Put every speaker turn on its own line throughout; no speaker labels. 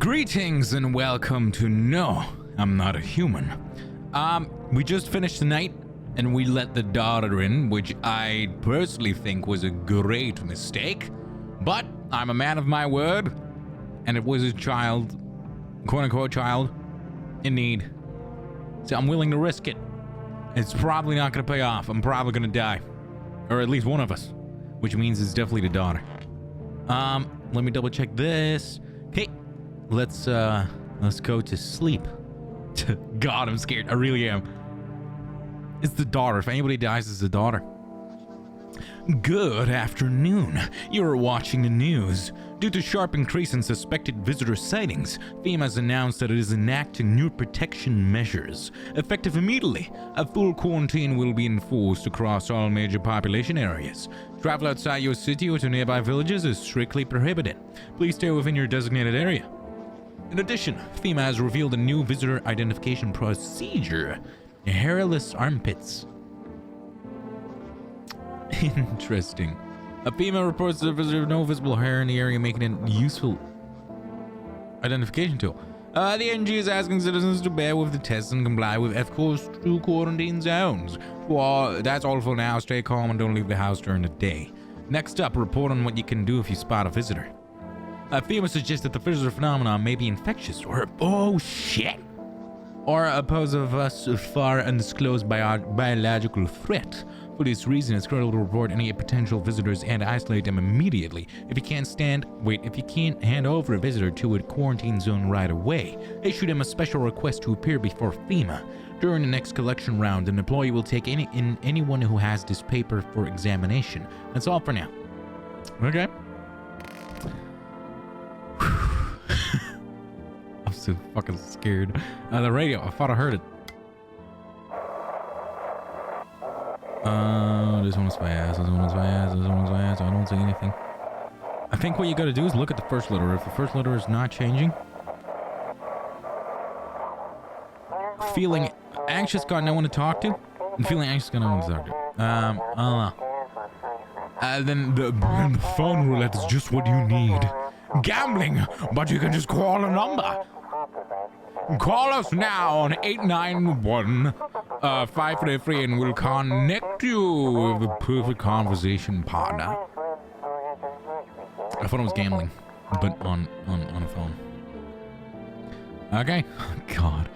Greetings and welcome to No, I'm Not a Human. We just finished the night and we let the daughter in, which I personally think was a great mistake. But I'm a man of my word, and it was a child, quote-unquote child, in need. So I'm willing to risk it. It's probably not going to pay off. I'm probably going to die. Or at least one of us. Which means it's definitely the daughter. Let me double check this. Okay. Let's go to sleep. God, I'm scared. I really am. It's the daughter. If anybody dies, it's the daughter. Good afternoon. You're watching the news. Due to sharp increase in suspected visitor sightings, FEMA has announced that it is enacting new protection measures. Effective immediately, a full quarantine will be enforced across all major population areas. Travel outside your city or to nearby villages is strictly prohibited. Please stay within your designated area. In addition, FEMA has revealed a new visitor identification procedure. Hairless armpits. Interesting. A FEMA reports that there is no visible hair in the area, making it a useful identification tool. The NG is asking citizens to bear with the tests and comply with F-2 quarantine zones. Well, that's all for now. Stay calm and don't leave the house during the day. Next up, report on what you can do if you spot a visitor. FEMA suggests that the visitor phenomenon may be infectious or pose a far undisclosed biological threat. For this reason, it's critical to report any potential visitors and isolate them immediately. If you can't hand over a visitor to a quarantine zone right away, issue them a special request to appear before FEMA. During the next collection round, an employee will take anyone who has this paper for examination. That's all for now. Okay. I'm so fucking scared. The radio, I thought I heard it. This one's fast, this one's fast, this one's fast. I don't see anything. I think what you gotta do is look at the first letter. If the first letter is not changing. Feeling anxious, got no one to talk to. And feeling anxious, got no one to talk to. I don't know. Then the phone roulette is just what you need. Gambling, but you can just call a number. Call us now on 891-533 and we'll connect you with the perfect conversation partner. I thought it was gambling, but on a phone. Okay. God.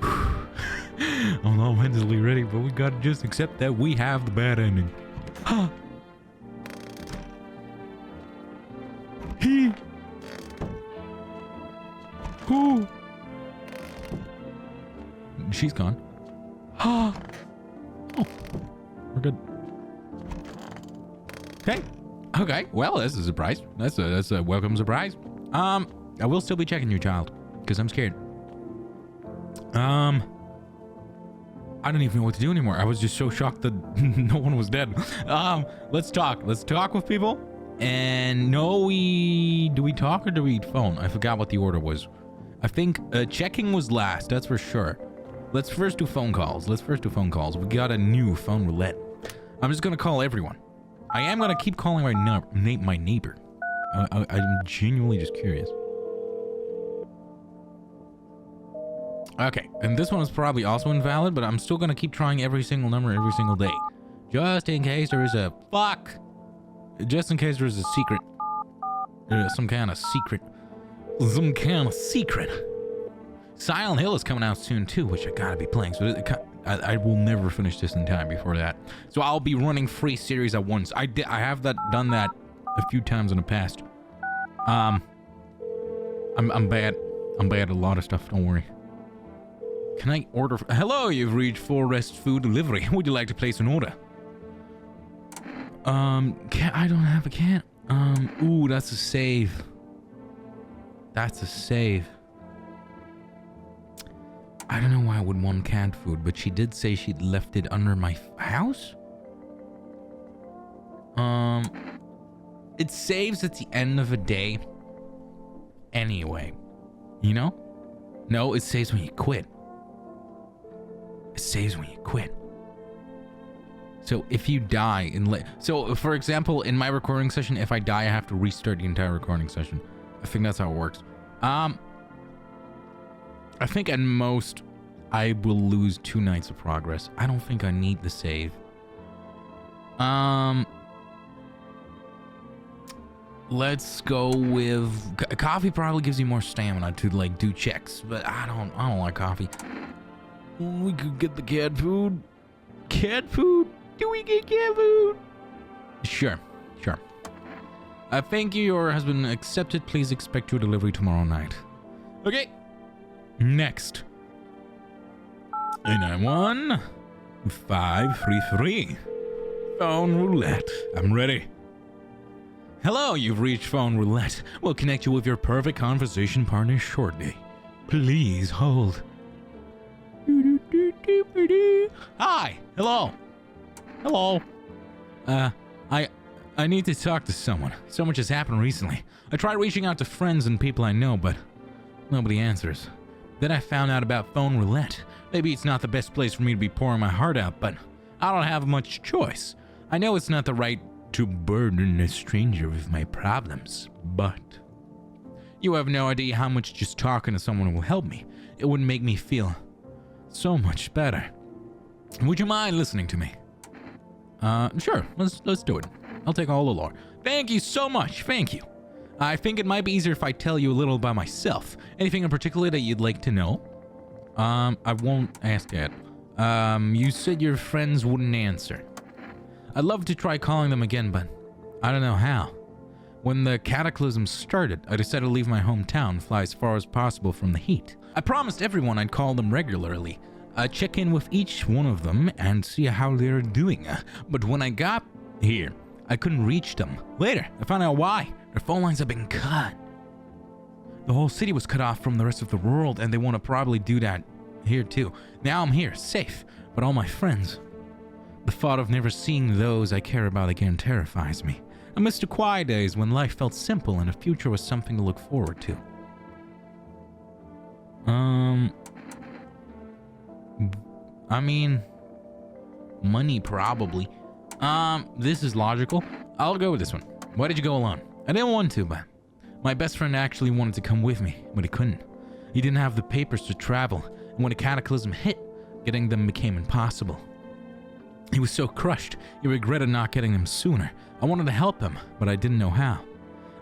I'm not mentally ready, but we gotta just accept that we have the bad ending. He. Who? She's gone. Oh, we're good. Okay. Well, that's a surprise. That's a welcome surprise. I will still be checking your child because I'm scared. I don't even know what to do anymore. I was just so shocked that no one was dead. Let's talk. Let's talk with people. And do we talk or do we phone? I forgot what the order was. I think checking was last. That's for sure. Let's first do phone calls. We got a new phone roulette. I'm just gonna call everyone. I am gonna keep calling my neighbor. I'm genuinely just curious. Okay, and this one is probably also invalid, but I'm still gonna keep trying every single number every single day. Just in case there is a Just in case there is a secret. Some kind of secret. Silent Hill is coming out soon too, which I gotta be playing. So I will never finish this in time before that. So I'll be running 3 series at once. I have done that a few times in the past. I'm bad. I'm bad at a lot of stuff. Don't worry. Can I order? Hello, you've reached Forest Food Delivery. Would you like to place an order? I don't have a can. Ooh, that's a save. I don't know why I would want canned food, but she did say she'd left it under my house. It saves at the end of a day. Anyway, you know? No, it saves when you quit. So if you die so for example, in my recording session, if I die, I have to restart the entire recording session. I think that's how it works. I think at most I will lose 2 nights of progress. I don't think I need the save. Let's go with coffee. Probably gives you more stamina to like do checks, but I don't like coffee. We could get the cat food. Cat food? Do we get cat food? Sure. Thank you. Your husband accepted. Please expect your delivery tomorrow night. Okay. Next. 891 533. Phone roulette. I'm ready. Hello, you've reached phone roulette. We'll connect you with your perfect conversation partner shortly. Please hold. Hi. Hello. I need to talk to someone. So much has happened recently. I tried reaching out to friends and people I know, but nobody answers. Then I found out about phone roulette. Maybe it's not the best place for me to be pouring my heart out, but I don't have much choice. I know it's not the right to burden a stranger with my problems, but you have no idea how much just talking to someone will help me. It would make me feel so much better. Would you mind listening to me? Sure. Let's do it. I'll take all the lore. Thank you so much. Thank you. I think it might be easier if I tell you a little about myself. Anything in particular that you'd like to know? I won't ask yet. You said your friends wouldn't answer. I'd love to try calling them again, but I don't know how. When the cataclysm started, I decided to leave my hometown and fly as far as possible from the heat. I promised everyone I'd call them regularly, check in with each one of them and see how they're doing. But when I got here, I couldn't reach them. Later, I found out why. Their phone lines have been cut. The whole city was cut off from the rest of the world, and they want to probably do that here too. Now I'm here, safe, but all my friends. The thought of never seeing those I care about again terrifies me. I miss the quiet days when life felt simple and the future was something to look forward to. I mean, money probably. This is logical. I'll go with this one. Why did you go alone? I didn't want to, but my best friend actually wanted to come with me, but he couldn't. He didn't have the papers to travel, and when the cataclysm hit, getting them became impossible. He was so crushed, he regretted not getting them sooner. I wanted to help him, but I didn't know how.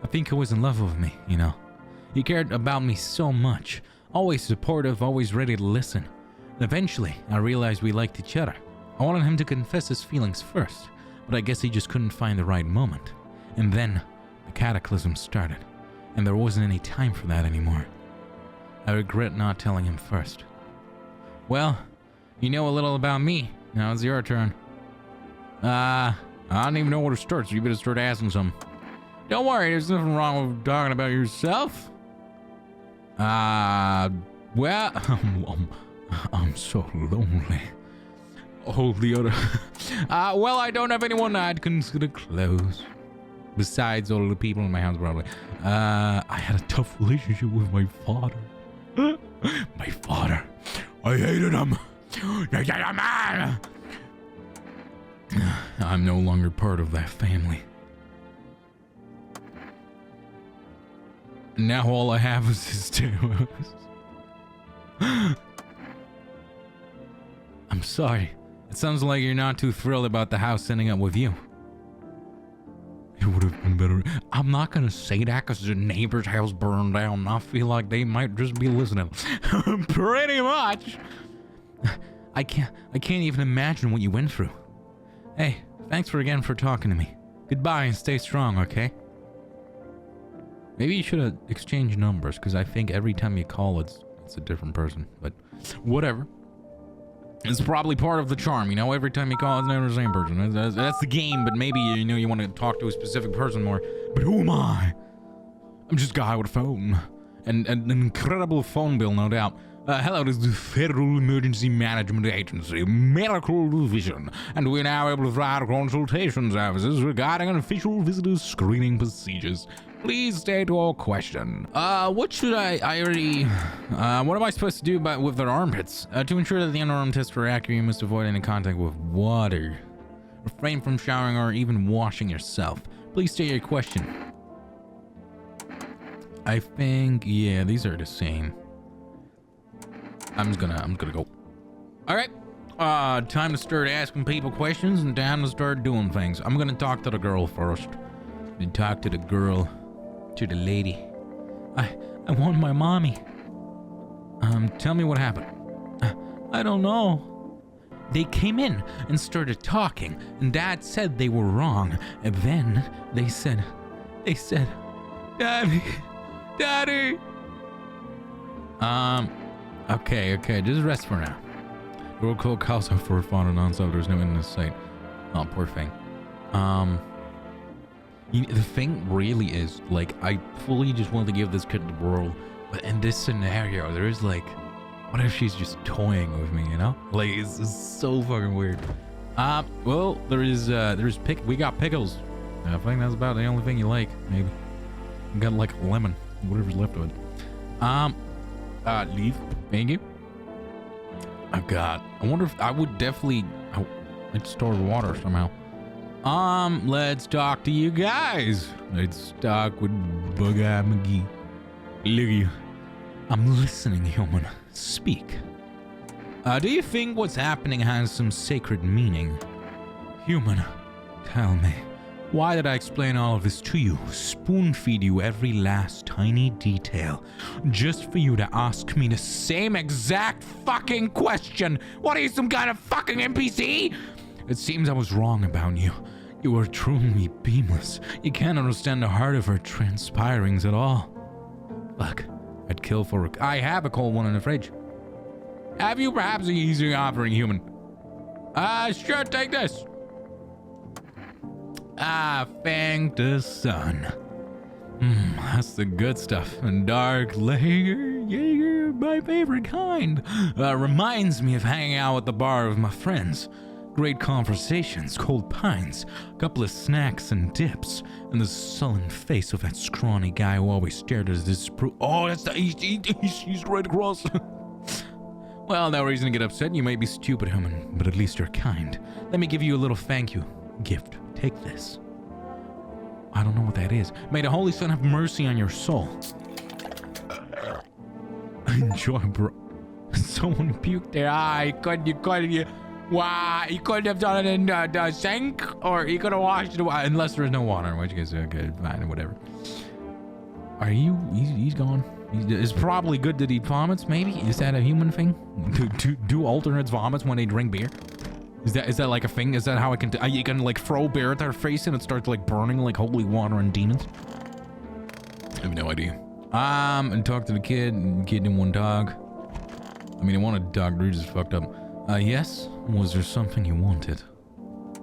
I think he was in love with me, you know. He cared about me so much, always supportive, always ready to listen. Eventually, I realized we liked each other. I wanted him to confess his feelings first, but I guess he just couldn't find the right moment. And then, the cataclysm started, and there wasn't any time for that anymore. I regret not telling him first. Well, you know a little about me. Now it's your turn. I don't even know where to start, so you better start asking some. Don't worry, there's nothing wrong with talking about yourself. Well, I'm so lonely. Oh, the other. Well, I don't have anyone I'd consider close. Besides all the people in my house, probably. I had a tough relationship with my father. My father. I hated him. I'm no longer part of that family. Now all I have is his tail. I'm sorry. It sounds like you're not too thrilled about the house ending up with you. It would have been better. I'm not gonna say that because the neighbor's house burned down and I feel like they might just be listening. Pretty much. I can't even imagine what you went through. Hey, thanks again for talking to me. Goodbye and stay strong, okay? Maybe you should have exchanged numbers, because I think every time you call it's a different person. But whatever. It's probably part of the charm, you know? Every time you call it's never the same person. That's the game, but maybe you want to talk to a specific person more. But who am I? I'm just a guy with a phone. And an incredible phone bill, no doubt. Hello, this is the Federal Emergency Management Agency, Medical Division, and we're now able to provide consultation services regarding official visitor screening procedures. Please stay to our question. What should what am I supposed to do with their armpits? To ensure that the underarm tests are accurate, you must avoid any contact with water. Refrain from showering or even washing yourself. Please state your question. I think, yeah, these are the same. I'm gonna go. All right. Time to start asking people questions and time to start doing things. I'm gonna talk to the girl first. And talk to the girl, to the lady. I want my mommy. Tell me what happened. I don't know. They came in and started talking, and Dad said they were wrong. And then they said, Daddy. Okay, just rest for now. Girl call calls out for her phone and non-stop. There's no end in this sight. Oh, poor thing. The thing really is, like, I fully just want to give this kid the world, but in this scenario, there is like, what if she's just toying with me, you know? Like, it's so fucking weird. Well, we got pickles. I think that's about the only thing you like, maybe. You got like a lemon, whatever's left of it. Leave. Thank you. Oh God, I wonder if I would definitely, I'd store water somehow. Let's talk to you guys. Let's talk with Bug-Eye McGee. Look at you. I'm listening, human. Speak. Do you think what's happening has some sacred meaning? Human, tell me. Why did I explain all of this to you? Spoon feed you every last tiny detail, just for you to ask me the same exact fucking question. What are you, some kind of fucking NPC? It seems I was wrong about you. You are truly beamless. You can't understand the heart of her transpirings at all. Look, I'd kill for a... I have a cold one in the fridge. Have you perhaps an easy offering, human? Sure, take this. Thank the sun. That's the good stuff. And dark Jaeger, my favorite kind. Reminds me of hanging out at the bar with my friends. Great conversations, cold pints, a couple of snacks and dips, and the sullen face of that scrawny guy who always stared at his Oh, that's he's right across. Well, no reason to get upset. You may be stupid, human, but at least you're kind. Let me give you a little thank you gift. Take this. I don't know what that is. May the Holy Son have mercy on your soul. Enjoy, bro. Someone puked there. You couldn't have done it in the sink, or you could have washed it away, unless there's no water, in which case, okay, fine, whatever. Are you? He's gone. It's probably good that he vomits, maybe? Is that a human thing? Do alternates vomits when they drink beer? Is that like a thing? Is that how you can like throw beer at their face and it starts like burning like holy water and demons? I have no idea. And talk to the kid, and kid didn't want a dog. I mean, he wanted a dog, dude just fucked up. Yes? Was there something you wanted?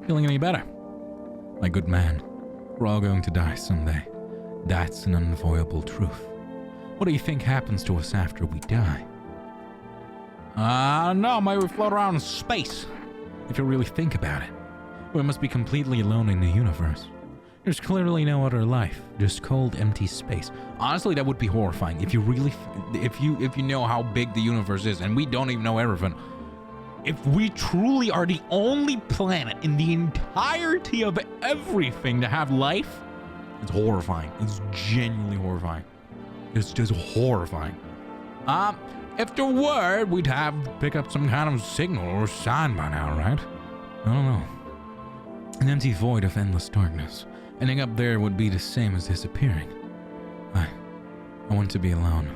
Feeling any better? My good man, we're all going to die someday. That's an unavoidable truth. What do you think happens to us after we die? No, maybe we float around in space. If you really think about it, we must be completely alone in the universe. There's clearly no other life, just cold, empty space. Honestly, that would be horrifying. If you really, if you know how big the universe is, and we don't even know everything. If we truly are the only planet in the entirety of everything to have life, it's horrifying. It's genuinely horrifying. It's just horrifying. If there were, we'd have to pick up some kind of signal or sign by now, right? I don't know. An empty void of endless darkness. Ending up there would be the same as disappearing. I want to be alone.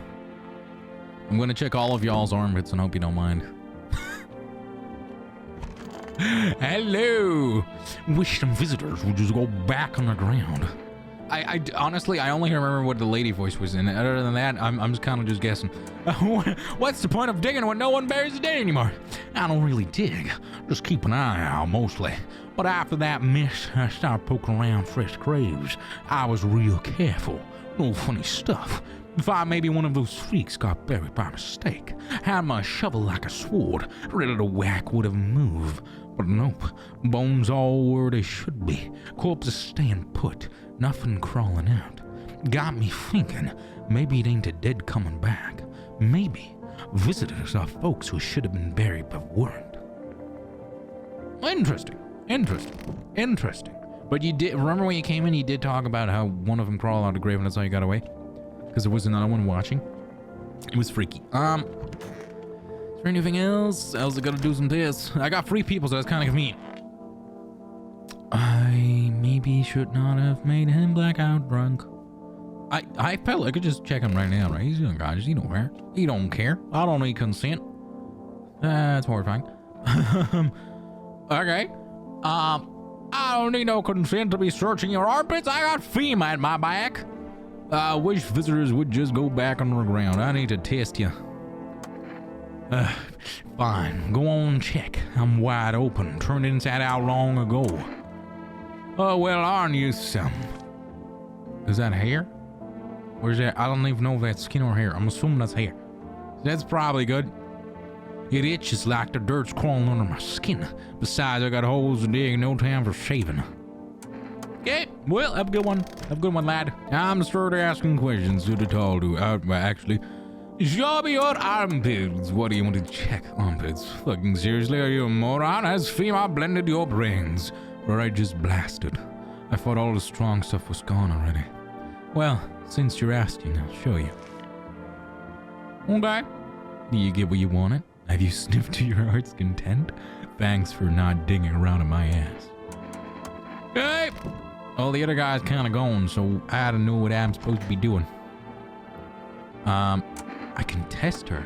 I'm gonna check all of y'all's armpits and hope you don't mind. Hello! Wish some visitors would just go back on the ground. I honestly, I only remember what the lady voice was in. Other than that, I'm just kind of just guessing. What's the point of digging when no one buries the dead anymore? I don't really dig. Just keep an eye out, mostly. But after that miss, I started poking around fresh graves. I was real careful. No funny stuff. If I maybe one of those freaks got buried by mistake, had my shovel like a sword, ready to whack whatever move. But nope, bones all where they should be. Corpses staying put, nothing crawling out. Got me thinking, maybe it ain't the dead coming back. Maybe visitors are folks who should have been buried but weren't. Interesting. But you did, remember when you came in, you did talk about how one of them crawled out of the grave and that's how you got away? Because there was another one watching. It was freaky. Is there anything else? I gotta do some tests. I got 3 people, so that's kind of convenient. I maybe should not have made him blackout drunk. I felt I could just check him right now, right? He's unconscious. He don't care. He don't care. I don't need consent. That's horrifying. Okay. I don't need no consent to be searching your armpits. I got FEMA at my back. I wish visitors would just go back underground. I need to test you. Fine. Go on, check. I'm wide open. Turned inside out long ago. Oh, well, aren't you some? Is that hair? Where's that? I don't even know if that's skin or hair. I'm assuming that's hair. That's probably good. It itches like the dirt's crawling under my skin. Besides, I got holes to dig, no time for shaving. Okay, well, have a good one. Have a good one, lad. I'm started asking questions to the tall dude. Actually, show me your armpits. What do you want to check? Armpits? Fucking seriously, are you a moron? Has FEMA blended your brains? Or I just blasted? I thought all the strong stuff was gone already. Well, since you're asking, I'll show you. Okay. Do you get what you wanted? Have you sniffed to your heart's content? Thanks for not digging around in my ass. Okay. Well, the other guy's kind of gone, so I don't know what I'm supposed to be doing. I can test her.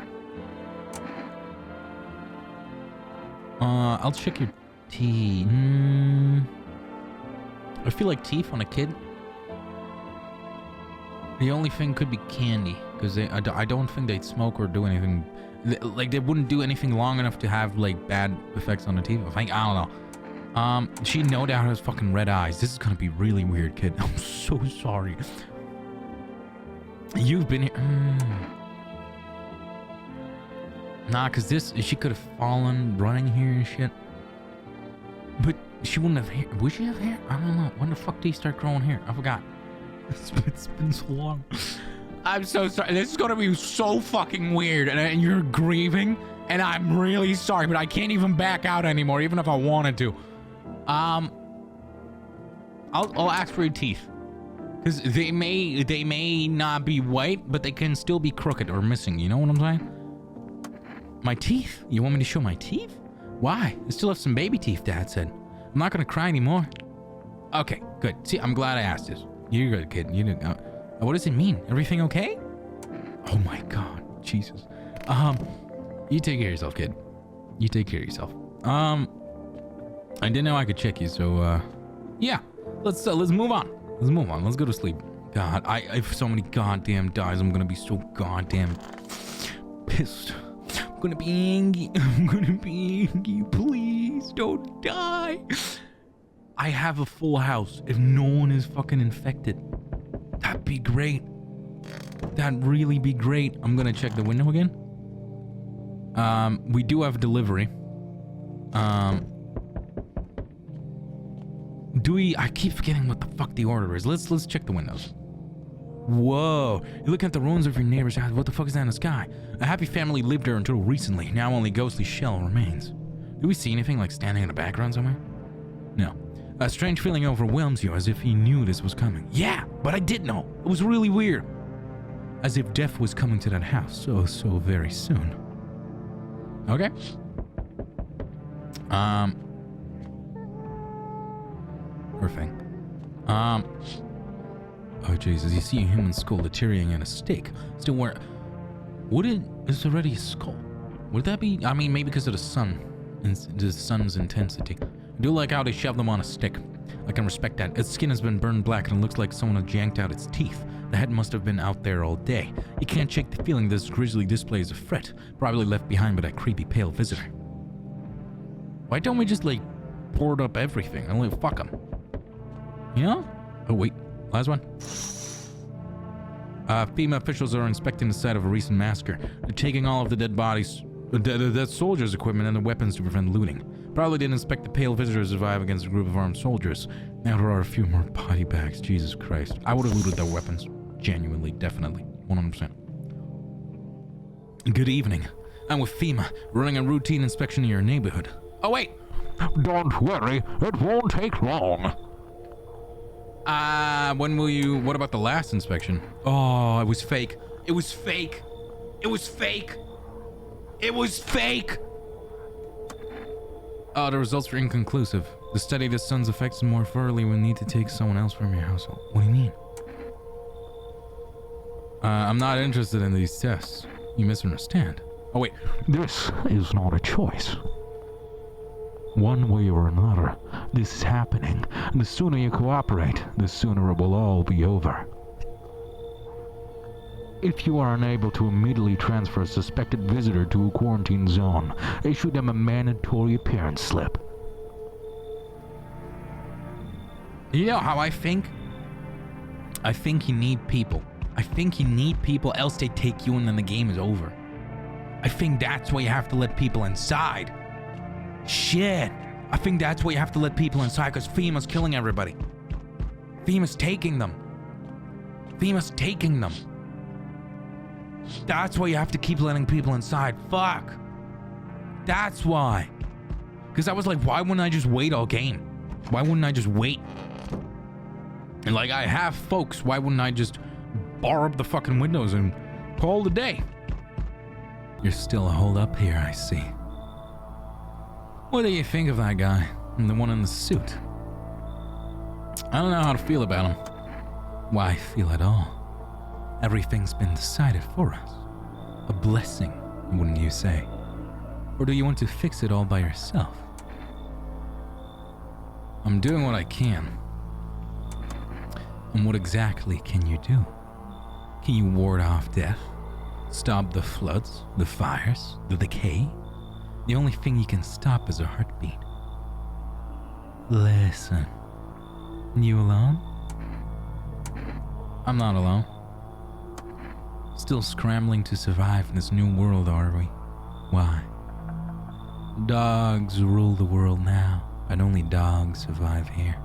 I'll check your teeth. I feel like teeth on a kid. The only thing could be candy, because I don't think they'd smoke or do anything. Like, they wouldn't do anything long enough to have, like, bad effects on the teeth. I don't know. She no doubt has fucking red eyes. This is gonna be really weird, kid. I'm so sorry. You've been here. Nah, because she could have fallen running here and shit. But she wouldn't have hair. Would she have hair? I don't know. When the fuck did he start growing hair? I forgot. It's been so long. I'm so sorry. This is gonna be so fucking weird, and you're grieving, and I'm really sorry, but I can't even back out anymore, even if I wanted to. I'll ask for your teeth, because they may not be white, but they can still be crooked or missing. You know what I'm saying? My teeth? You want me to show my teeth? Why? I still have some baby teeth, Dad said. I'm not gonna cry anymore. Okay, good. See, I'm glad I asked this. You're good, kid. You didn't. What does it mean? Everything okay? Oh my God, Jesus. You take care of yourself, kid. You take care of yourself. I didn't know I could check you, so yeah. Let's move on. Let's move on. Let's go to sleep. God, I have so many goddamn dies. I'm gonna be so goddamn pissed. I'm gonna be angry. I'm gonna be angry. Please don't die. I have a full house. If no one is fucking infected, that'd be great. That'd really be great. I'm gonna check the window again. We do have delivery. I keep forgetting what the fuck the order is. Let's check the windows. Whoa, you're looking at the ruins of your neighbor's house. What the fuck is that in the sky? A happy family lived there until recently. Now only ghostly shell remains. Do we see anything like standing in the background somewhere? No. A strange feeling overwhelms you, as if he knew this was coming. Yeah, but I did know. It was really weird. As if death was coming to that house so very soon. Okay. Perfect. Oh Jesus, you see a human skull deteriorating in a stake. Still where? It's already a skull. Would that be? I mean, maybe because of the sun. The sun's intensity. I do like how they shove them on a stick. I can respect that. Its skin has been burned black and it looks like someone has yanked out its teeth. The head must have been out there all day. You can't shake the feeling this grisly display is a threat, probably left behind by that creepy pale visitor. Why don't we just, like, board up everything and, like, fuck them? You know? Oh, wait. Last one. FEMA officials are inspecting the site of a recent massacre. They're taking all of the dead bodies, dead soldiers' equipment and the weapons to prevent looting. Probably didn't expect the pale visitors to survive against a group of armed soldiers. Now there are a few more body bags. Jesus Christ. I would have looted their weapons. Genuinely, definitely. 100%. Good evening. I'm with FEMA, running a routine inspection in your neighborhood. Oh, wait!
Don't worry, it won't take long.
When will you... What about the last inspection? Oh, it was fake. It was fake. It was fake. It was fake! Oh, the results are inconclusive. To study the sun's effects more thoroughly, we need to take someone else from your household. What do you mean? I'm not interested in these tests. You misunderstand. Oh, wait.
This is not a choice. One way or another, this is happening. And the sooner you cooperate, the sooner it will all be over. If you are unable to immediately transfer a suspected visitor to a quarantine zone, issue them a mandatory appearance slip.
You know how I think? I think you need people. I think you need people, else they take you and then the game is over. I think that's why you have to let people inside. Shit. I think that's why you have to let people inside, because FEMA's killing everybody. FEMA's taking them. FEMA's taking them. That's why you have to keep letting people inside. Fuck. That's why. Because I was like, why wouldn't I just wait all game? Why wouldn't I just wait? And like, I have folks, why wouldn't I just bar up the fucking windows and call it a day? You're still holed up here, I see. What do you think of that guy? And the one in the suit? I don't know how to feel about him. Why feel at all? Everything's been decided for us. A blessing, wouldn't you say? Or do you want to fix it all by yourself? I'm doing what I can. And what exactly can you do? Can you ward off death? Stop the floods, the fires, the decay? The only thing you can stop is a heartbeat. Listen. You alone? I'm not alone. Still scrambling to survive in this new world, are we? Why? Dogs rule the world now, but only dogs survive here.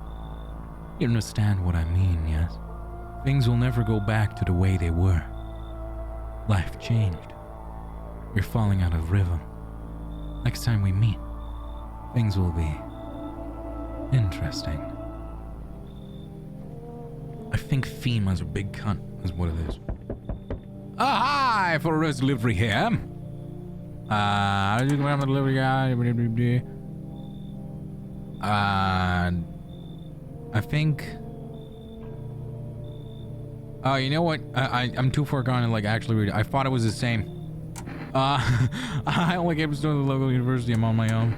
You understand what I mean, yes? Things will never go back to the way they were. Life changed. We're falling out of rhythm. Next time we meet, things will be interesting. I think FEMA's a big cunt, is what it is. Hi, for a delivery here. The delivery guy. I think. Oh, you know what? I'm too far gone to like actually read it. I thought it was the same. I only came to the local university. I'm on my own.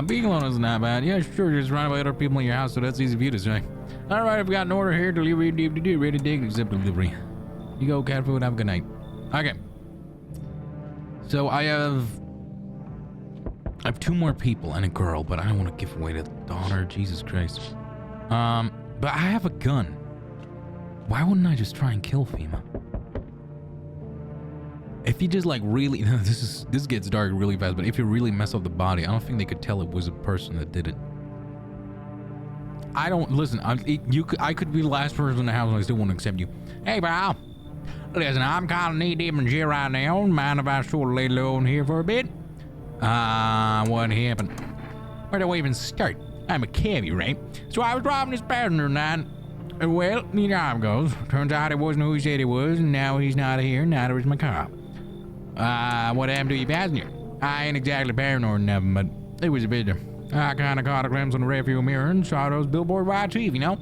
Being alone isn't that bad. Yeah, sure. Just surrounded by other people in your house, so that's easy for you to say. All right, I've got an order here. Delivery, ready to dig, accept delivery. You go, cat food. Have a good night. Okay. So I have two more people and a girl, but I don't want to give away the daughter. Jesus Christ. But I have a gun. Why wouldn't I just try and kill FEMA? If you just like really, this gets dark really fast. But if you really mess up the body, I don't think they could tell it was a person that did it. I don't listen. I could be the last person in the house and I still won't accept you. Hey, pal. Listen, I'm kind of knee-deep in shit right now. Mind if I sort of lay low in here for a bit? What happened? Where do I even start? I'm a cabbie, right? So I was driving this passenger tonight. Well, you know how it goes. Turns out it wasn't who he said he was, and now he's not here, neither is my car. What happened to your passenger? I ain't exactly paranoid or nothing, but it was a visitor. I kind of caught a glimpse on the rearview mirror and saw those billboard white teeth, you know?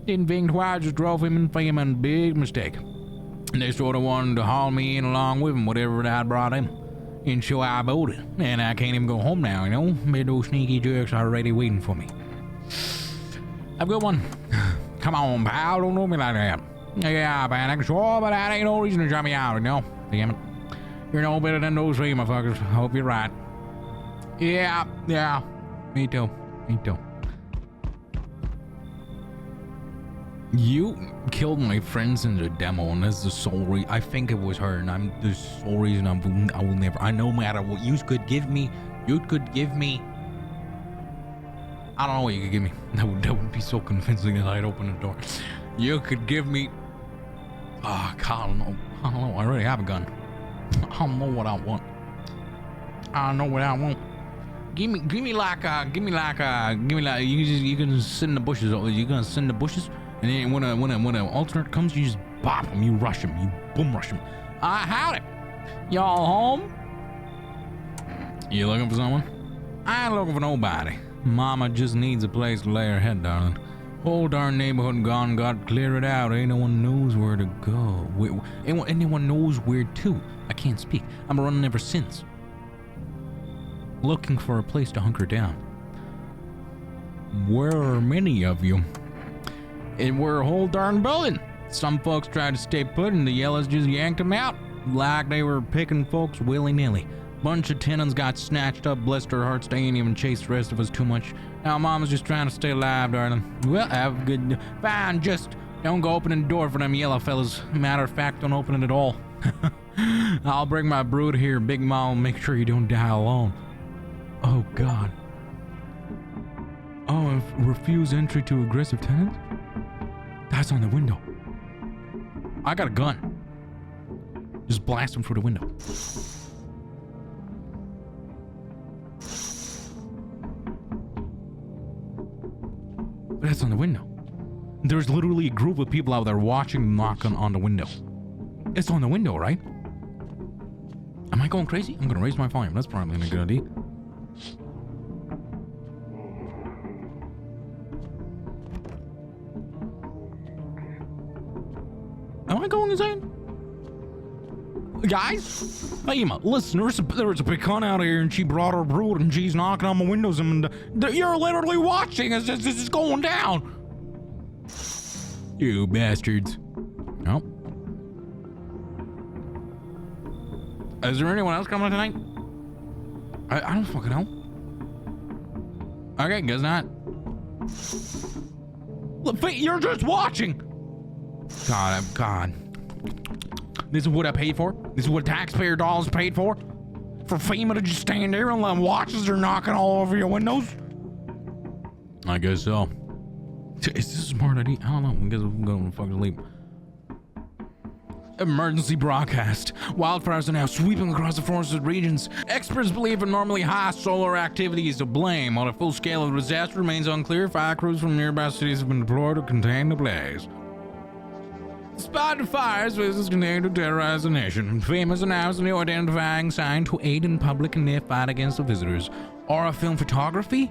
Didn't think twice, just drove him and FEMA in a big mistake. And they sort of wanted to haul me in along with him, whatever I brought him. And so I boated. And I can't even go home now, you know? Made those sneaky jerks already waiting for me. Have a good one. Come on, pal, don't do me like that. Yeah, panic, sure, but that ain't no reason to shut me out, you know? Damn it. You're no better than those FEMA fuckers. Hope you're right. Yeah. Me too. You killed my friends in the demo, and that's the sole reason. I think it was her, and I'm the sole reason I will never. I no matter what you could give me. I don't know what you could give me. That would be so convincing that I'd open the door. You could give me. I don't know. I already have a gun. I don't know what I want. Give me like you can sit in the bushes. You're gonna sit in the bushes, and then when an alternate comes, you just bop him, you rush him, you boom rush him. Howdy, y'all home? You looking for someone? I ain't looking for nobody. Mama just needs a place to lay her head, darling. Whole darn neighborhood gone, got clear it out. Ain't no one knows where to go. Anyone knows where to. I can't speak. I'm running ever since. Looking for a place to hunker down. Where are many of you? And we're a whole darn building. Some folks tried to stay put and the yellows just yanked them out. Like they were picking folks willy-nilly. Bunch of tenants got snatched up, blessed her hearts, they ain't even chased the rest of us too much. Now Mama's just trying to stay alive, darling. Well, have a good... Fine, just don't go opening the door for them yellow fellas. Matter of fact, don't open it at all. I'll bring my brood here, Big Mom, and make sure you don't die alone. Oh, God. Oh, and refuse entry to aggressive tenants? That's on the window. I got a gun. Just blast him through the window. But that's on the window. There's literally a group of people out there watching knock on the window. It's on the window, right? Am I going crazy? I'm gonna raise my volume. That's probably a good idea. Am I going insane? Guys? FEMA, listen, there was a pecan out here and she brought her brood and she's knocking on my windows and you're literally watching as this is going down. You bastards. Nope. Is there anyone else coming tonight? I don't fucking know. Okay, guess not. Look, you're just watching. God. This is what I paid for? This is what taxpayer dollars paid for? For FEMA to just stand there and let watch as they're knocking all over your windows? I guess so. Is this a smart idea? I don't know. I guess I'm going to fucking sleep. Emergency broadcast. Wildfires are now sweeping across the forested regions. Experts believe abnormally high solar activity is to blame. While the full scale of the disaster remains unclear, fire crews from nearby cities have been deployed to contain the blaze. Despite the fires, visitors continue to terrorize the nation. FEMA's announced a new identifying sign to aid in public in their fight against the visitors. Aura film photography?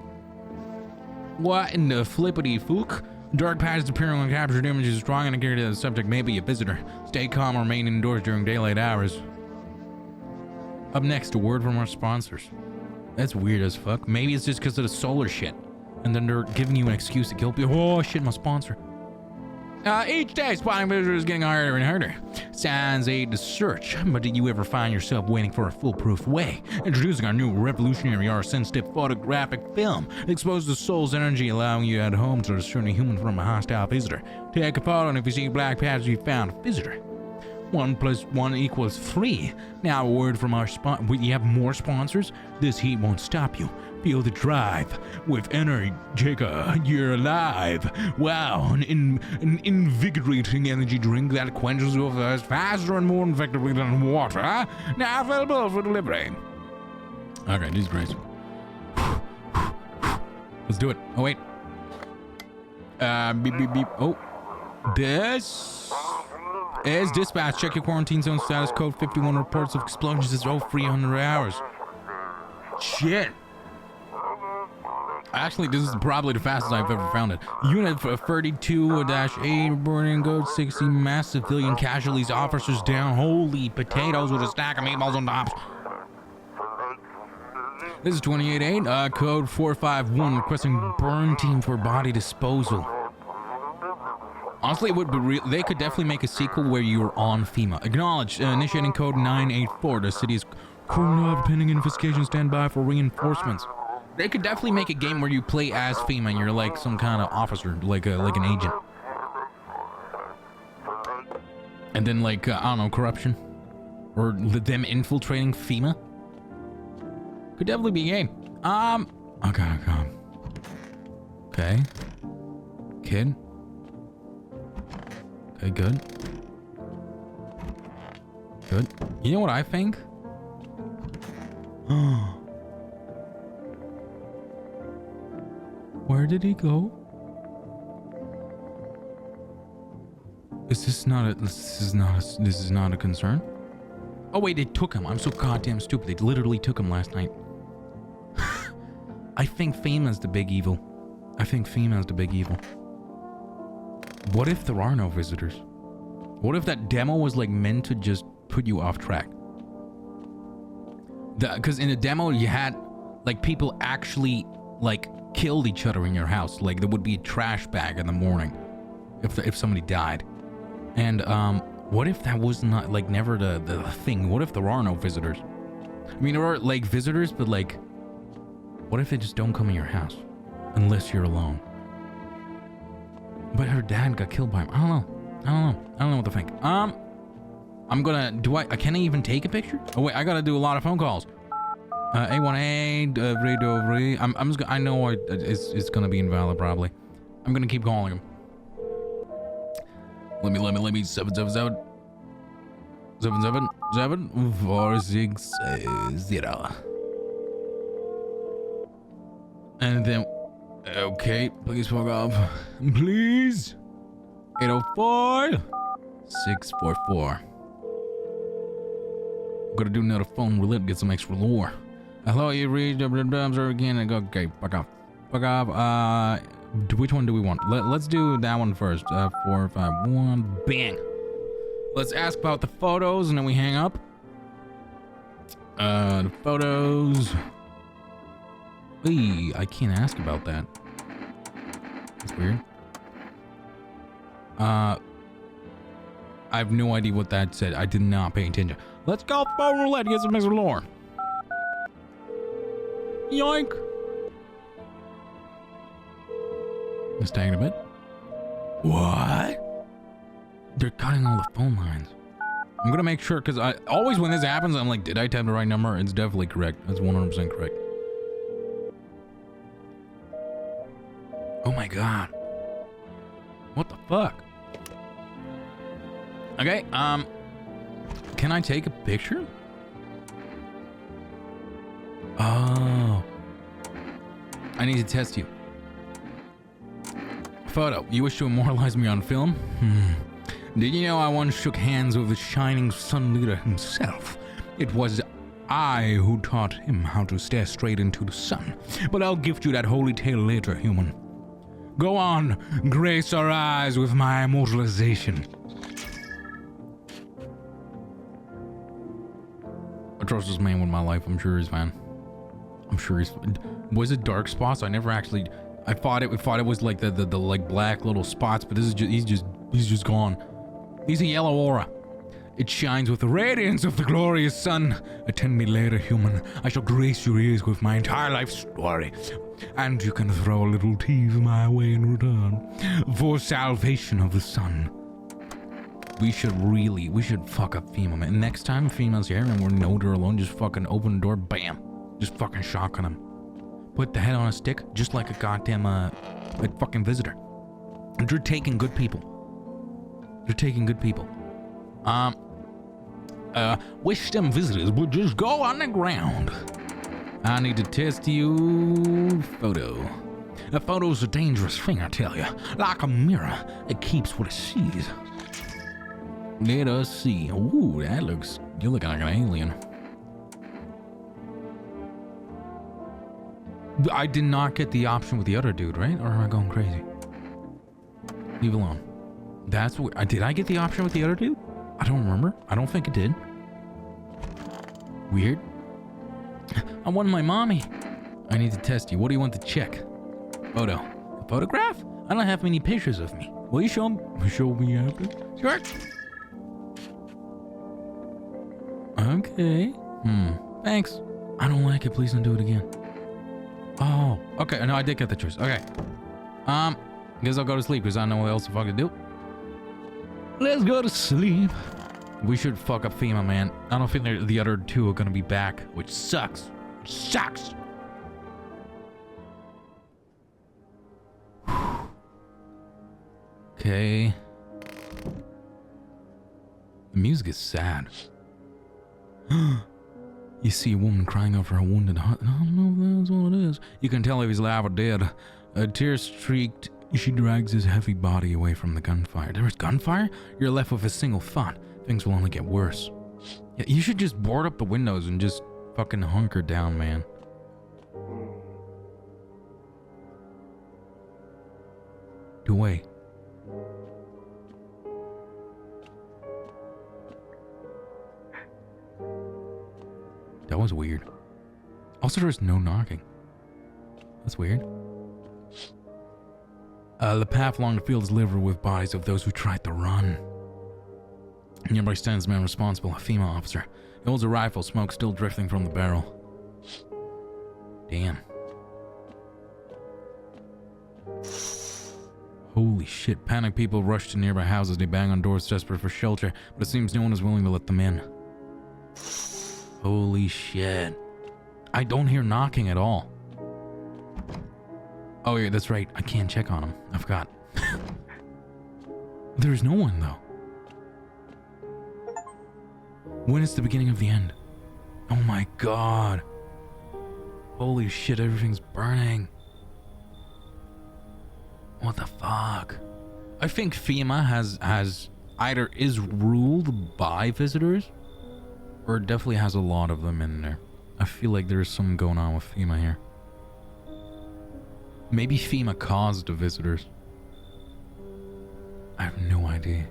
What in the flippity fook? Dark patches appearing on captured images, strong indicator that the subject may be a visitor. Stay calm or remain indoors during daylight hours. Up next, a word from our sponsors. That's weird as fuck. Maybe it's just because of the solar shit. And then they're giving you an excuse to kill people. Oh shit, my sponsor. Each day, spotting visitors is getting harder and harder. Signs aid to search, but did you ever find yourself waiting for a foolproof way? Introducing our new revolutionary R-sensitive photographic film. It exposes the soul's energy, allowing you at home to discern a human from a hostile visitor. Take a photo, and if you see black patches, you found a visitor. 1 + 1 = 3. Now a word from our sponsor. You have more sponsors? This heat won't stop you. Feel the drive. With Energica, you're alive. Wow, an invigorating energy drink that quenches your thirst faster and more effectively than water. Now available for delivery. Okay, Jesus Christ. Let's do it. Oh, wait. Beep, beep, beep. Oh. This is dispatch. Check your quarantine zone status. Code 51 reports of explosions is 300 hours. Shit. Actually, this is probably the fastest I've ever found it. Unit 32-8 reporting code 60. Mass civilian casualties. Officers down. Holy potatoes with a stack of meatballs on tops. This is 28-8. Code 451 requesting burn team for body disposal. Honestly, it would be they could definitely make a sequel where you're on FEMA. Acknowledge. Initiating code 984. The city is cordoned off, pending investigation. Stand by for reinforcements. They could definitely make a game where you play as FEMA and you're like some kind of officer, like an agent. And then like, I don't know, corruption. Or them infiltrating FEMA. Could definitely be a game. Okay. Okay. Kid. Okay, good. Good. You know what I think? Where did he go? This is not a concern. Oh wait, they took him. I'm so goddamn stupid. They literally took him last night. I think FEMA's the big evil. I think FEMA's the big evil. What if there are no visitors? What if that demo was like meant to just put you off track? Because in the demo you had like people actually like killed each other in your house. Like there would be a trash bag in the morning if somebody died. And what if that was not like never the thing? What if there are no visitors? I mean, there are like visitors, but like, what if they just don't come in your house unless you're alone? But her dad got killed by him. I don't know what to think. I'm gonna can I even take a picture? Oh wait, I gotta do a lot of phone calls. A1A, I know it's gonna be invalid probably. I'm gonna keep calling him. Let me 777 460. And then, okay, please fuck off. Please. 804 644. Gotta do another phone roulette, get some extra lore. Hello, you read again. Okay, fuck off. Fuck off. Which one do we want? Let's do that one first. 451. Bang. Let's ask about the photos and then we hang up. The photos. Hey, I can't ask about that. That's weird. I have no idea what that said. I did not pay attention. Let's go phone roulette, get some extra lore. Yoink. It's taking a bit. What? They're cutting all the phone lines. I'm gonna make sure, because I always when this happens, I'm like, did I type the right number? It's definitely correct. That's 100% correct. Oh my god. What the fuck? Okay, can I take a picture? Oh. I need to test you. Photo. You wish to immortalize me on film? Did you know I once shook hands with the shining sun leader himself? It was I who taught him how to stare straight into the sun. But I'll gift you that holy tale later, human. Go on, grace our eyes with my immortalization. I trust this man with my life. I'm sure he's fine. I'm sure he's. Was it dark spots? I never actually. I thought it was like the like black little spots, but this is just he's just gone. He's a yellow aura. It shines with the radiance of the glorious sun. Attend me later, human. I shall grace your ears with my entire life story. And you can throw a little tease my way in return. For salvation of the sun. We should fuck up FEMA, man. Next time FEMA's here and we're no door alone, just fucking open the door, bam. Just fucking shotgun him. Put the head on a stick, just like a goddamn, like fucking visitor. And you're taking good people. You're taking good people. Wish them visitors would just go on the ground. I need to test you. Photo. A photo's a dangerous thing, I tell you. Like a mirror, it keeps what it sees. Let us see. Ooh, you're looking like an alien. I did not get the option with the other dude, right? Or am I going crazy? Leave alone. That's what, did I get the option with the other dude? I don't remember. I don't think it did. Weird. I want my mommy. I need to test you. What do you want to check? Photo. A photograph? I don't have many pictures of me. Will you show me after? Sure. Okay. Thanks. I don't like it. Please don't do it again. Oh. Okay. No, I did get the choice. Okay. Guess I'll go to sleep because I don't know what else the fuck to do. Let's go to sleep. We should fuck up FEMA, man. I don't think the other two are gonna be back, which sucks. Sucks. Okay. The music is sad. You see a woman crying over her wounded heart. I don't know if that's what it is. You can tell if he's alive or dead. A tear streaked. She drags his heavy body away from the gunfire. There was gunfire? You're left with a single thought. Things will only get worse. Yeah, you should just board up the windows and just fucking hunker down, man. Do away. That was weird. Also, there's no knocking. That's weird. The path along the field is littered with bodies of those who tried to run. Nearby stands the man responsible, a female officer. He holds a rifle, smoke still drifting from the barrel. Damn. Holy shit. Panicked people rush to nearby houses. They bang on doors desperate for shelter, but it seems no one is willing to let them in. Holy shit. I don't hear knocking at all. Oh yeah, that's right. I can't check on him. I forgot. There's no one though. When is the beginning of the end? Oh my god. Holy shit, everything's burning. What the fuck? I think FEMA has either is ruled by visitors or definitely has a lot of them in there. I feel like there's something going on with FEMA here. Maybe FEMA caused the visitors. I have no idea.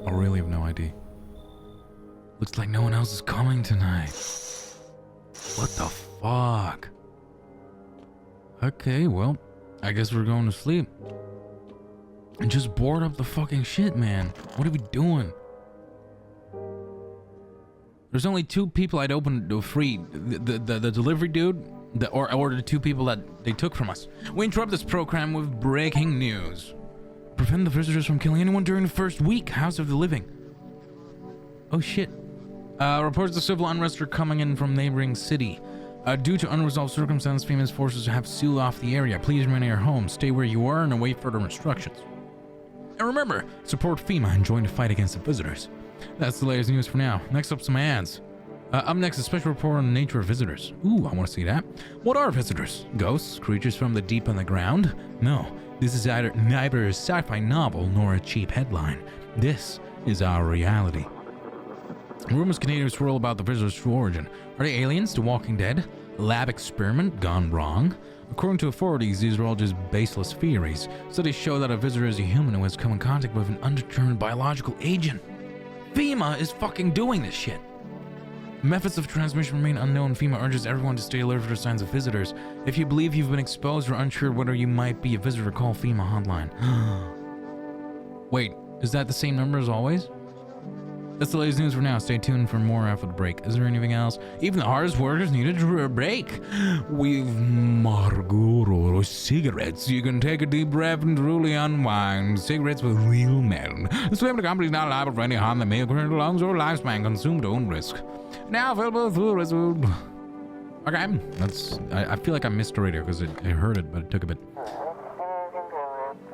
I really have no idea. Looks like no one else is coming tonight. What the fuck? Okay, well, I guess we're going to sleep. And just board up the fucking shit, man. What are we doing? There's only 2 people I'd open to free. The delivery dude, or the 2 people that they took from us. We interrupt this program with breaking news. Prevent the visitors from killing anyone during the first week. House of the Living. Oh shit. Reports of civil unrest are coming in from neighboring city. Due to unresolved circumstances, FEMA's forces have sealed off the area. Please remain at your home. Stay where you are and await further instructions. And remember, support FEMA and join the fight against the visitors. That's the latest news for now. Next up, some ads. Up next, a special report on the nature of visitors. Ooh, I want to see that. What are visitors? Ghosts? Creatures from the deep underground? No, this is neither a sci-fi novel nor a cheap headline. This is our reality. Rumors continue to swirl about the visitors' true origin. Are they aliens, The Walking Dead? A lab experiment gone wrong? According to authorities, these are all just baseless theories. Studies show that a visitor is a human who has come in contact with an undetermined biological agent. FEMA is fucking doing this shit. Methods of transmission remain unknown. FEMA urges everyone to stay alert for signs of visitors. If you believe you've been exposed or unsure whether you might be a visitor, call FEMA hotline. Wait, is that the same number as always? That's the latest news for now. Stay tuned for more after the break. Is there anything else? Even the hardest workers needed a break. With Marlboro cigarettes, you can take a deep breath and truly unwind. Cigarettes with real men. The swimming company is not liable for any harm that may occur to lungs or lifespan. Consume at own risk. Now available through food. Okay, I feel like I missed the radio because I heard it, but it took a bit.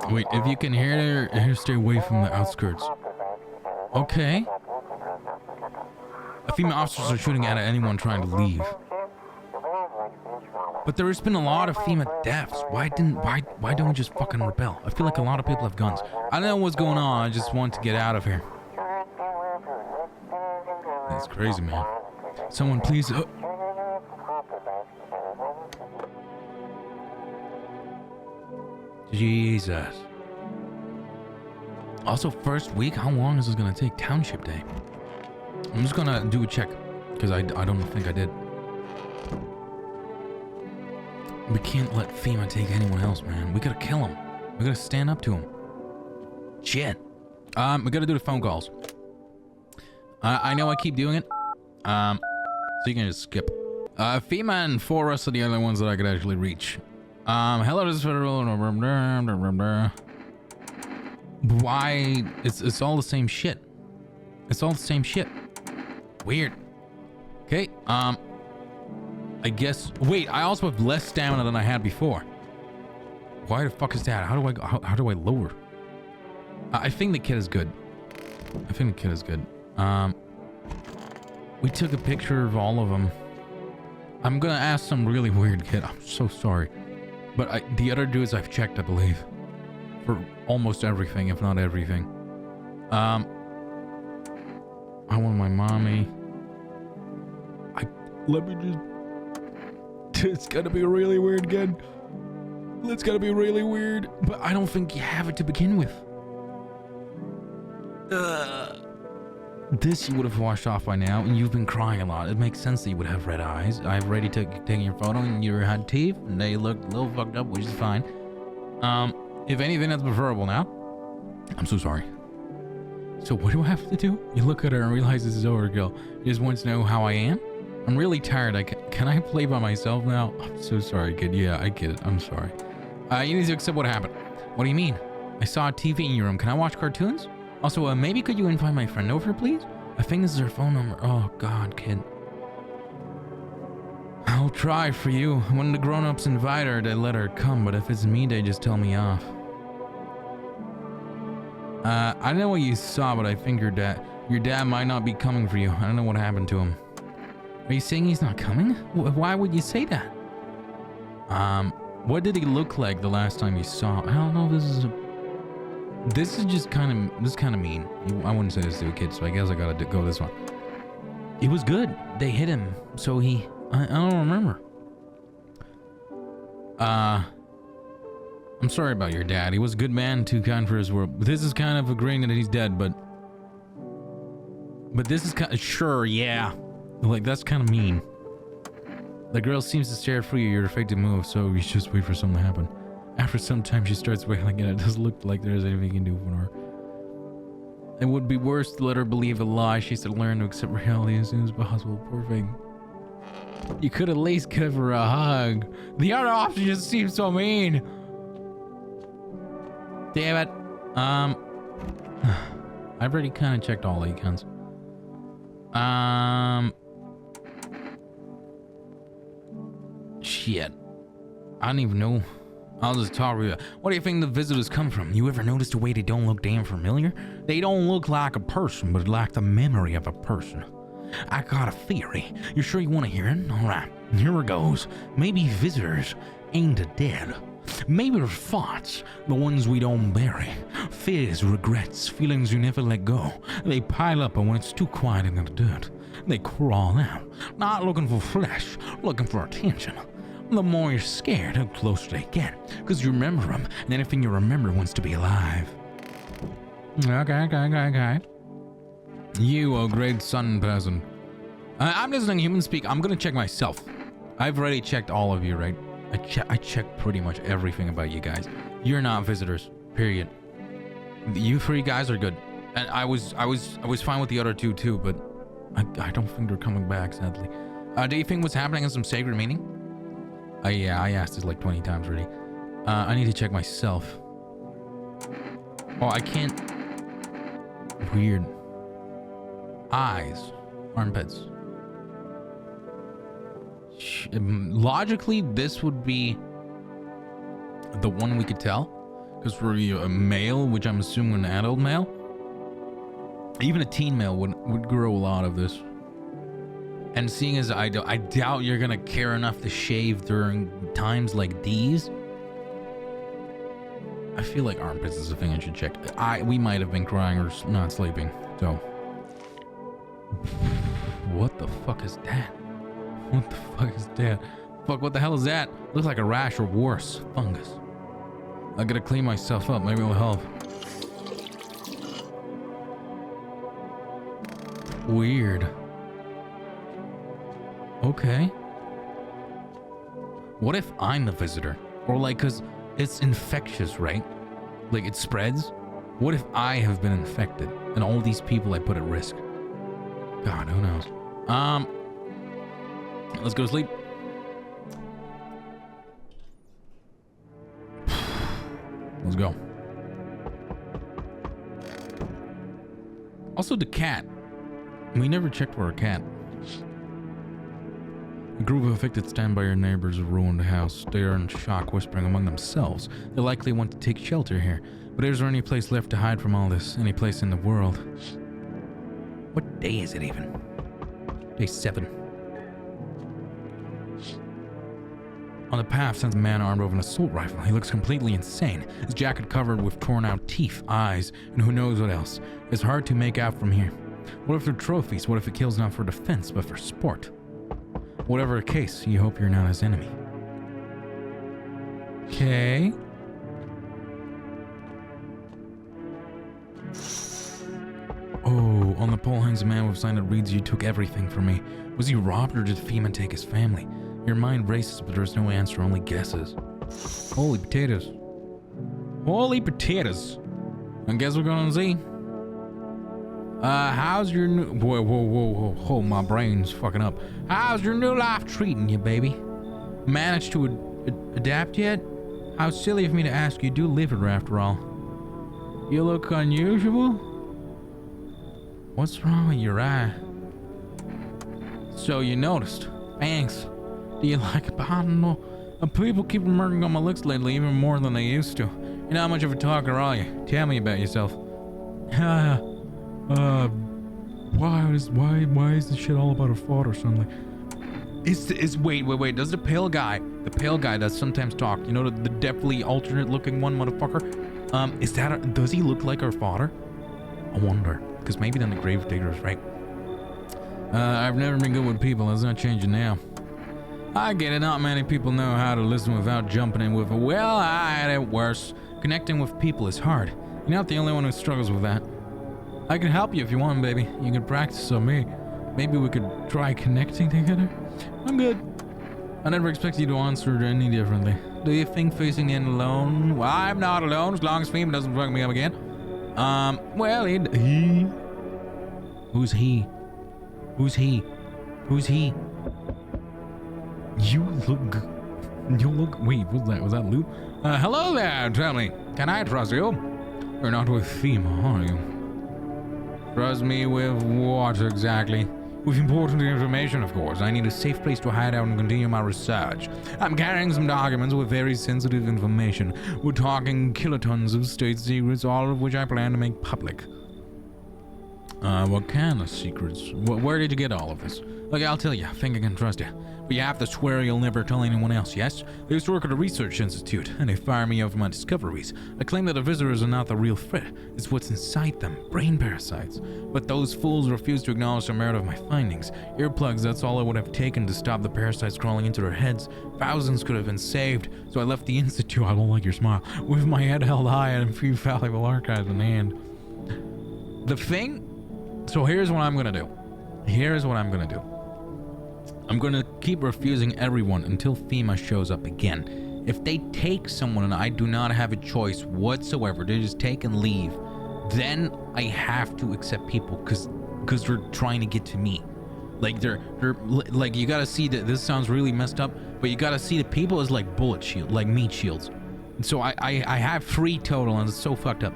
Wait, if you can hear it, stay away from the outskirts. Okay. FEMA officers are shooting at anyone trying to leave. But there has been a lot of FEMA deaths. Why don't we just fucking rebel? I feel like a lot of people have guns. I don't know what's going on. I just want to get out of here. That's crazy, man. Someone please... Jesus. Also, first week, how long is this gonna take? Township Day. I'm just gonna do a check, because I don't think I did. We can't let FEMA take anyone else, man. We gotta kill him. We gotta stand up to him. Shit. We gotta do the phone calls. I know I keep doing it. So you can just skip. FEMA and 4 rest of the other ones that I could actually reach. Hello, this is Federal. Why? It's all the same shit. It's all the same shit. Weird. Okay. I guess. Wait. I also have less stamina than I had before. Why the fuck is that? How do I lower? I think the kid is good. We took a picture of all of them. I'm gonna ask some really weird kid. I'm so sorry, but the other dudes I've checked, I believe, for almost everything, if not everything. I want my mommy. Let me just... It's gonna be a really weird kid. That's gotta be really weird. But I don't think you have it to begin with. This you would have washed off by now, and you've been crying a lot. It makes sense that you would have red eyes. I've already taken your photo, and you had teeth, and they looked a little fucked up, which is fine. If anything, that's preferable now. I'm so sorry. So what do I have to do? You look at her and realize this is overkill. You just want to know how I am? I'm really tired. Can I play by myself now? I'm so sorry, kid. Yeah, I get it. I'm sorry. You need to accept what happened. What do you mean? I saw a TV in your room. Can I watch cartoons? Also, maybe could you invite my friend over, please? I think this is her phone number. Oh, God, kid. I'll try for you. When the grown-ups invite her, they let her come, but if it's me, they just tell me off. I don't know what you saw, but I think your dad might not be coming for you. I don't know what happened to him. Are you saying he's not coming? Why would you say that? What did he look like the last time you saw him? I don't know if this is just kind of mean. I wouldn't say this to a kid, so I guess I gotta go this one. He was good. They hit him, so I don't remember. I'm sorry about your dad. He was a good man, too kind for his world. This is kind of agreeing that he's dead, but this is kind of, sure, yeah. Like, that's kind of mean. The girl seems to stare through you. You're afraid to move, so you just wait for something to happen. After some time, she starts wailing, and it doesn't look like there's anything you can do for her. It would be worse to let her believe a lie. She should learn to accept reality as soon as possible. Poor thing. You could at least give her a hug. The other option just seems so mean. Damn it. I've already kind of checked all icons. Shit. I don't even know. I'll just talk with you. What do you think the visitors come from? You ever notice the way they don't look damn familiar? They don't look like a person, but like the memory of a person. I got a theory. You sure you want to hear it? Alright, here it goes. Maybe visitors ain't dead. Maybe they're thoughts, the ones we don't bury. Fears, regrets, feelings you never let go. They pile up, and when it's too quiet in the dirt, they crawl out. Not looking for flesh, looking for attention. The more you're scared, the closer they get. Because you remember them, and anything you remember wants to be alive. Okay. You, a great sun person. I'm listening human speak. I'm gonna check myself. I've already checked all of you, right? I checked pretty much everything about you guys. You're not visitors, period. You three guys are good. And I was fine with the other two too, but I don't think they're coming back, sadly. Do you think what's happening has some sacred meaning? Yeah, I asked this like 20 times already. I need to check myself. Oh, I can't. Weird. Eyes. Armpits. Logically, this would be the one we could tell. Because for a male, which I'm assuming an adult male, even a teen male would grow a lot of this. And seeing as I doubt you're gonna care enough to shave during times like these, I feel like armpits is a thing I should check. We might have been crying or not sleeping, so. What the fuck is that? What the fuck is that? Fuck, what the hell is that? Looks like a rash or worse, fungus. I gotta clean myself up, maybe it'll help. Weird. Okay. What if I'm the visitor? Or like, cause it's infectious, right? Like it spreads. What if I have been infected and all these people I put at risk? God, who knows? Let's go to sleep. Let's go. Also, the cat. We never checked for a cat. A group of affected stand by your neighbors' ruined house. They are in shock, whispering among themselves. They likely want to take shelter here. But is there any place left to hide from all this? Any place in the world? What day is it even? Day 7. On the path stands a man armed with an assault rifle. He looks completely insane. His jacket covered with torn out teeth, eyes, and who knows what else. It's hard to make out from here. What if they're trophies? What if it kills not for defense, but for sport? Whatever the case, you hope you're not his enemy. Okay. Oh, on the pole hangs a man with a sign that reads, "You took everything from me." Was he robbed or did FEMA take his family? Your mind races, but there's no answer, only guesses. Holy potatoes. Holy potatoes. I guess we're gonna see. How's your new... Whoa. Oh, my brain's fucking up. How's your new life treating you, baby? Managed to adapt yet? How silly of me to ask. You do live here after all. You look unusual. What's wrong with your eye? So you noticed. Thanks. Do you like it? I don't know. People keep remarking on my looks lately, even more than they used to. You're not much of a talker, are you? Tell me about yourself. Why is this shit all about a father suddenly? Wait. Does the pale guy that sometimes talk, you know, the definitely alternate looking one, motherfucker? Does he look like our father? I wonder, because maybe then the grave digger is right. I've never been good with people. That's not changing now. I get it. Not many people know how to listen without jumping in with a, well, I had it worse. Connecting with people is hard. You're not the only one who struggles with that. I can help you if you want, baby. You can practice on me. Maybe we could try connecting together? I'm good. I never expect you to answer it any differently. Do you think facing the end alone? Well, I'm not alone as long as FEMA doesn't fuck me up again. Well, he... Who's he? Who's he? Who's he? You look, wait, was that Lou? Hello there, tell me, can I trust you? You're not with FEMA, are you? Trust me with what exactly? With important information, of course. I need a safe place to hide out and continue my research. I'm carrying some documents with very sensitive information. We're talking kilotons of state secrets, all of which I plan to make public. What kind of secrets? Where did you get all of this? Look, I'll tell you. I think I can trust you. But you have to swear you'll never tell anyone else, yes? I used to work at a research institute, and they fire me over my discoveries. I claim that the visitors are not the real threat. It's what's inside them, brain parasites. But those fools refuse to acknowledge the merit of my findings. Earplugs, that's all it would have taken to stop the parasites crawling into their heads. Thousands could have been saved, so I left the institute, I don't like your smile, with my head held high and a few valuable archives in hand. So here's what I'm gonna do. I'm gonna keep refusing everyone until FEMA shows up again. If they take someone and I do not have a choice whatsoever, they just take and leave, then I have to accept people because they're trying to get to me. Like they're like, you gotta see that this sounds really messed up, but you gotta see the people as like bullet shield, like meat shields. And so I have 3 total, and it's so fucked up.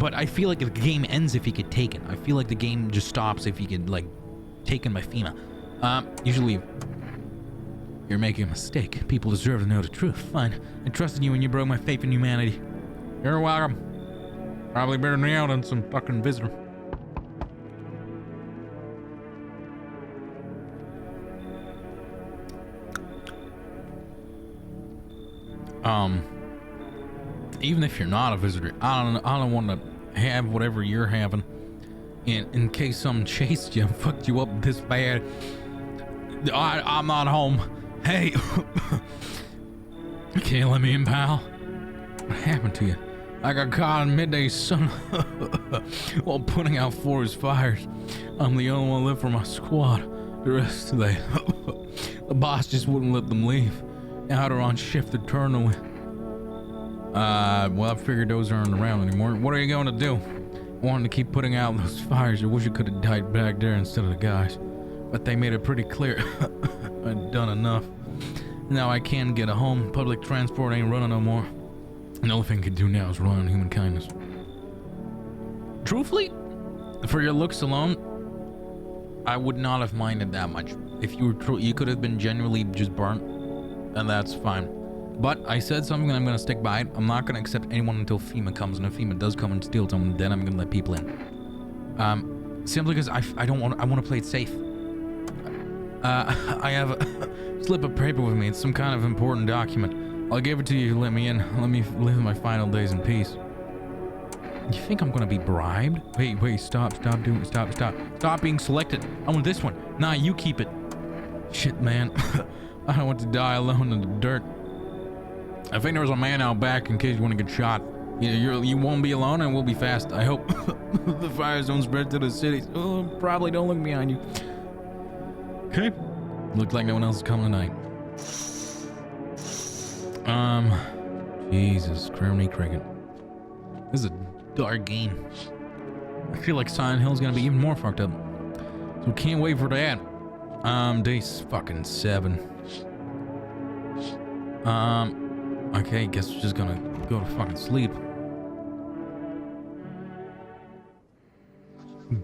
But I feel like the game ends if you get taken. I feel like the game just stops if you get like taken by FEMA. Usually you're making a mistake. People deserve to know the truth. Fine. I trusted you when you broke my faith in humanity. You're welcome. Probably better me out than some fucking visitor. Even if you're not a visitor, I don't want to have whatever you're having in case someone chased you and fucked you up this bad. I'm not home. Hey, can you let me in, pal? What happened to you? I got caught in midday sun while putting out forest fires. I'm the only one left for my squad. The rest, the boss just wouldn't let them leave. Now they're on shift eternally. Well, I figured those aren't around anymore. What are you going to do? Wanted to keep putting out those fires. I wish I could have died back there instead of the guys. But they made it pretty clear I'd done enough. Now I can get a home. Public transport ain't running no more. The only thing I can do now is run on human kindness. Truthfully, for your looks alone, I would not have minded that much. If you were you could have been genuinely just burnt, and that's fine. But I said something and I'm going to stick by it. I'm not going to accept anyone until FEMA comes, and if FEMA does come and steal someone, then I'm going to let people in. Simply because I want to play it safe. I have a slip of paper with me. It's some kind of important document. I'll give it to you if you let me in. Let me live my final days in peace. You think I'm going to be bribed? Wait, stop being selected. I want this one. Nah, you keep it. Shit, man. I don't want to die alone in the dirt. I think there's a man out back in case you want to get shot. You won't be alone and we'll be fast. I hope the fires don't spread to the city. Oh, probably don't look behind you. Okay. Looks like no one else is coming tonight. Jesus, Criminy Cricket. This is a dark game. I feel like Silent Hill's gonna be even more fucked up. So can't wait for that. Day fucking 7. Okay, guess we're just gonna go to fucking sleep.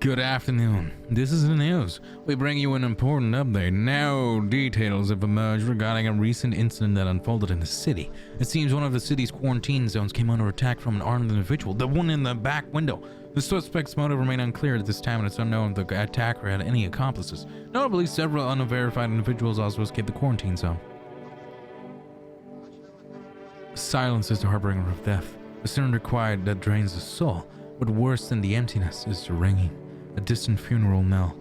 Good afternoon. This is the news. We bring you an important update. Now, details have emerged regarding a recent incident that unfolded in the city. It seems one of the city's quarantine zones came under attack from an armed individual, the one in the back window. The suspect's motive remained unclear at this time, and it's unknown if the attacker had any accomplices. Notably, several unverified individuals also escaped the quarantine zone. Silence is the harbinger of death. A cylinder quiet that drains the soul. But worse than the emptiness is the ringing, a distant funeral knell,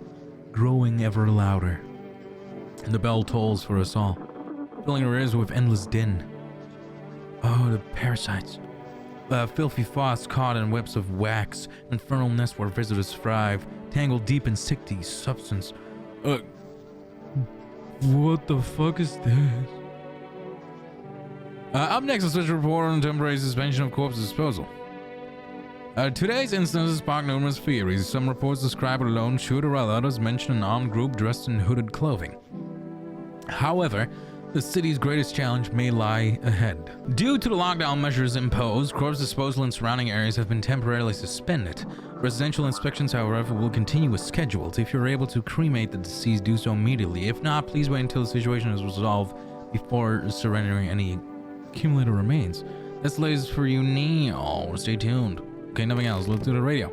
growing ever louder. And the bell tolls for us all, filling our ears with endless din. Oh, the parasites. Filthy foss caught in webs of wax, infernal nest where visitors thrive, tangled deep in sickly substance. What the fuck is this? Up next, a special report on temporary suspension of corpse disposal. Today's instance has sparked numerous theories. Some reports describe a lone shooter, while others mention an armed group dressed in hooded clothing. However, the city's greatest challenge may lie ahead. Due to the lockdown measures imposed, corpse disposal in surrounding areas have been temporarily suspended. Residential inspections, however, will continue as scheduled. If you're able to cremate the deceased, do so immediately. If not, please wait until the situation is resolved before surrendering any accumulated remains. That's the latest for you now. Stay tuned. Okay, nothing else. Let's do the radio.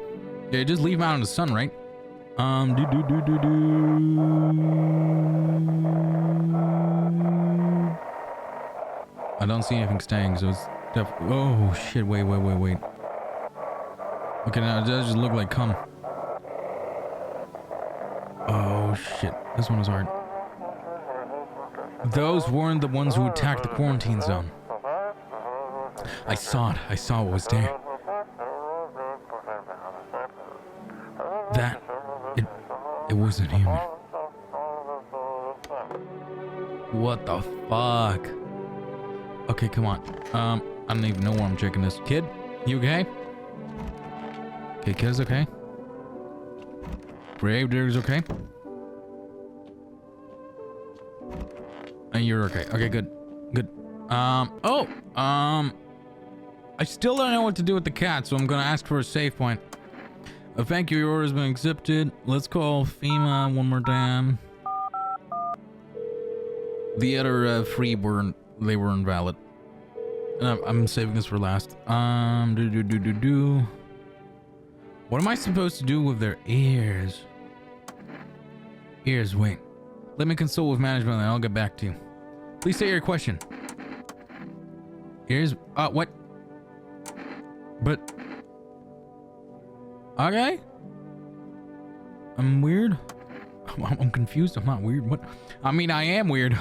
Yeah, just leave them out in the sun, right? I don't see anything staying, so it's oh shit, wait. Okay, now it does just look like cum. Oh shit, this one was hard. Those weren't the ones who attacked the quarantine zone. I saw what was there. It wasn't human. What the fuck? Okay, come on. I don't even know where I'm checking this. Kid, you okay? Okay, kid's okay. Grave digger's okay. And you're okay. Okay, good. I still don't know what to do with the cat, so I'm gonna ask for a save point. Thank you, your order has been accepted. Let's call FEMA one more time. The other three were invalid. I'm saving this for last. What am I supposed to do with their ears? Ears, wait. Let me consult with management and I'll get back to you. Please say your question. Ears, what? But... Okay. I'm weird. I'm confused. I'm not weird. What? I mean, I am weird.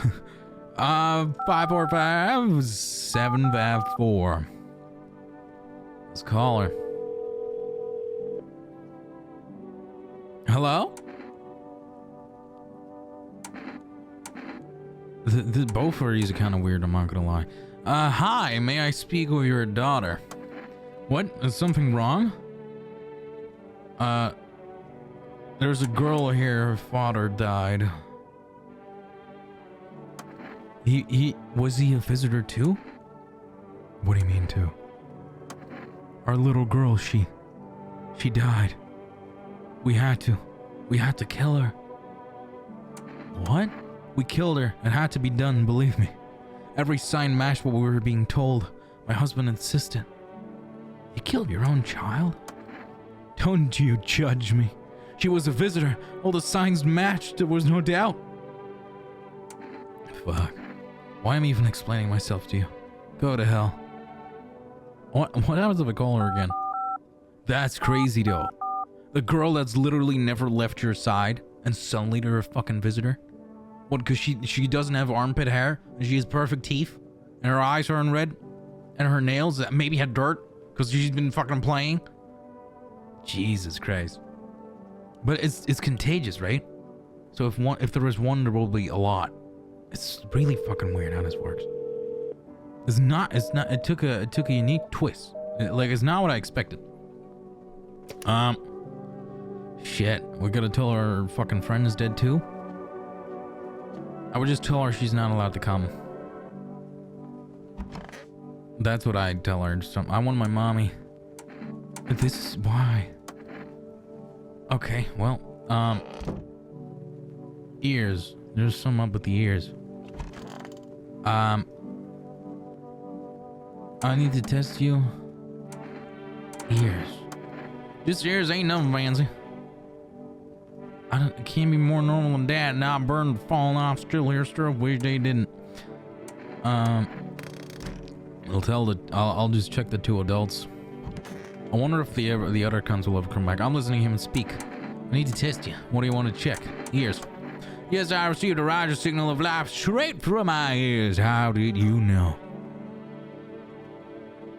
545-754. Let's call her. Hello? Both of these are kind of weird, I'm not gonna lie. Hi, may I speak with your daughter? What? Is something wrong? There's a girl here, her father died. Was he a visitor too? What do you mean too? Our little girl, she died. We had to kill her. What? We killed her. It had to be done, believe me. Every sign matched what we were being told. My husband insisted. You killed your own child? Don't you judge me. She was a visitor. All the signs matched. There was no doubt. Fuck. Why am I even explaining myself to you? Go to hell. What happens if I call her again? That's crazy though. The girl that's literally never left your side and suddenly they're a fucking visitor? What, because she doesn't have armpit hair and she has perfect teeth? and her eyes are in red, and her nails that maybe had dirt because she's been fucking playing. Jesus Christ. But it's contagious, right? So if there is one, there will be a lot. It's really fucking weird how this works. It took a unique twist. It's not what I expected. Shit. We gotta tell her fucking friend is dead too? I would just tell her she's not allowed to come. That's what I'd tell her. I want my mommy. But this is why. Okay, well, ears. There's some up with the ears. I need to test you. Ears. Just ears ain't nothing fancy. It can't be more normal than that. Now I'm burned, falling off, still here, still wish they didn't. I'll just check the 2 adults. I wonder if the other cunts will ever come back. I'm listening to him speak. I need to test you. What do you want to check? Ears. Yes, I received a radio signal of life straight through my ears. How did you know?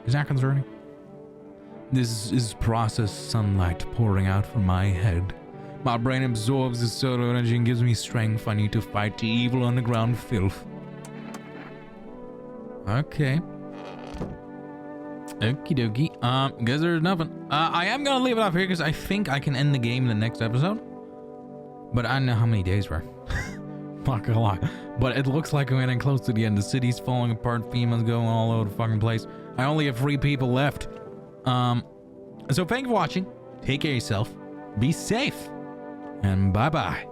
Is that concerning? This is processed sunlight pouring out from my head. My brain absorbs this sort of energy and gives me strength I need to fight the evil underground filth. Okay. Okie dokie. Guess there's nothing. I am gonna leave it off here because I think I can end the game in the next episode. But I don't know how many days we're. Not gonna lie. But it looks like we're getting close to the end. The city's falling apart. FEMA's going all over the fucking place. I only have 3 people left. So thank you for watching. Take care of yourself. Be safe. And bye-bye.